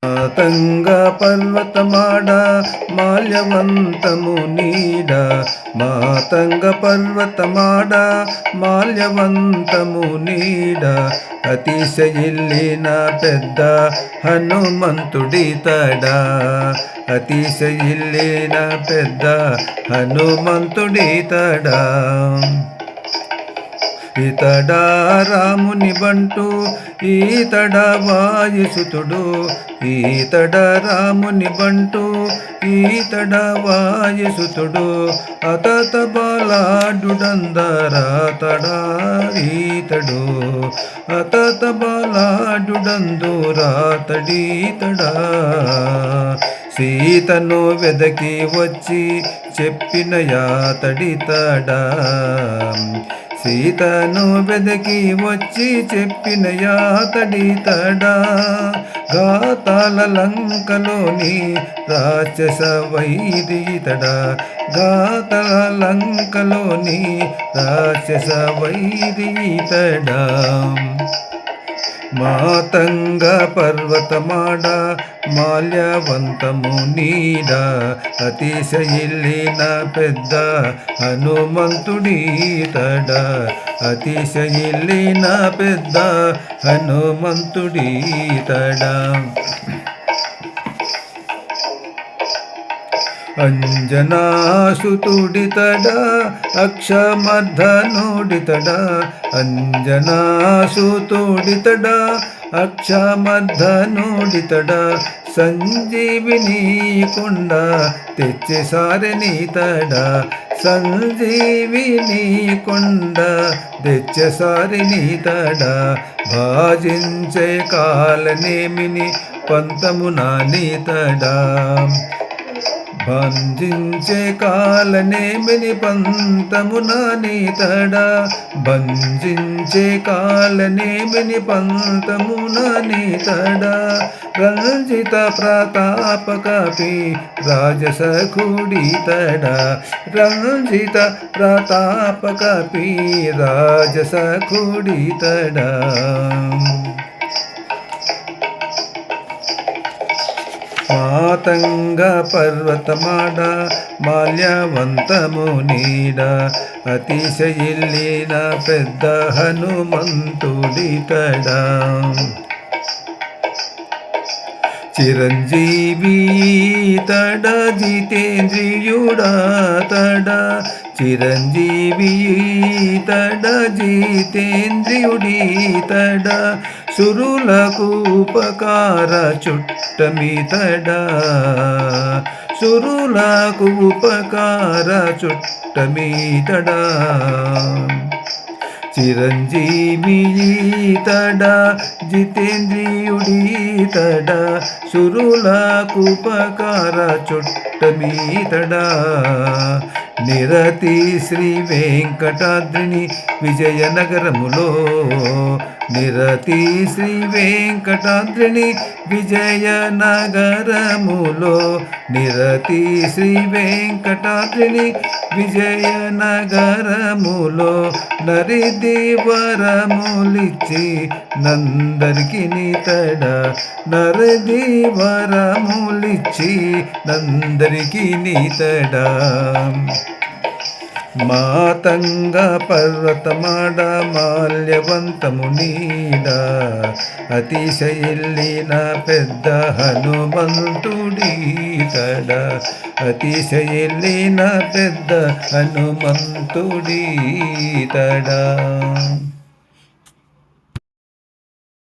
మాతంగ పర్వతమాడ మాల్యవంతము నీడ మాతంగ పర్వతమాడ మాల్యవంతము నీడ అతిశయిల్లిన పెద్ద హనుమంతుడితడా అతిశయిల్లిన పెద్ద హనుమంతుడితడా ఇతడా రాముని బంటు ఈతడా వాయుసుతుడు ఈతడా రాముని బంటు ఈతడా వాయుసుతుడు అతత బాలాడుడందరాతడా ఈతడు అతత బాలాడుడందురాతడీతడా సీతను వెదకి వచ్చి చెప్పిన యాతడితడా సీతను వెదకి వచ్చి చెప్పిన యాతడితడా గాతాల లంకలోని రాక్షస వైరితడా గాతాల లంకలోని రాక్షస వైరితడా మాతంగ పర్వతమాడ మాల్యవంతము నీడ అతిశయిల్లిన పెద్ద హనుమంతుడితడా అతిశయిల్లిన పెద్ద హనుమంతుడితడా అంజనాసుతుడితడా అక్షమర్ధనుడితడా అంజనాసుతుడితడా అక్షమర్ధనుడితడా సంజీవిని కొండ తెచ్చి సారినితడా సంజీవిని కొండ తెచ్చె సారినితడా భాజించే కాలనేమిని పంతమునానితడా బంధించే కాలనేమిని పంతమునానితడా బంధించే కాలనేమిని పంతమునానితడా రంజిత ప్రతాపకపి రాజసఖుడితడా రంజిత ప్రతాపకపి రాజసఖుడితడా మాతంగ పర్వతమాడ మాల్యవంతము నీడ అతిశయిల్లిన పెద్ద హనుమంతుడితడా చిరంజీవితడా జితేంద్రియుడాతడా చిరంజీవితడా జితేంద్రియుడితడా సురులకు ఉపకార చుట్టమితడా సురులకు ఉపకార చుట్టమితడా చిరంజీవితడా జితేంద్రియుడితడా సురులకు ఉపకార చుట్టమితడా నిరతి శ్రీ వెంకటాద్రిని విజయనగరములో నిరతి శ్రీ వెంకటాద్రిని విజయనగరములో నిరతి శ్రీ వెంకటాద్రిని విజయనగరములో నరిది వరములిచ్చి నందరికి నీతడా నరిది వరములిచ్చి నందరికి నీతడా మాతంగ పర్వతమాడ మాల్యవంతము నీడ అతిశయిల్లిన పెద్ద హనుమంతుడితడా అతిశయిల్లిన పెద్ద హనుమంతుడితడా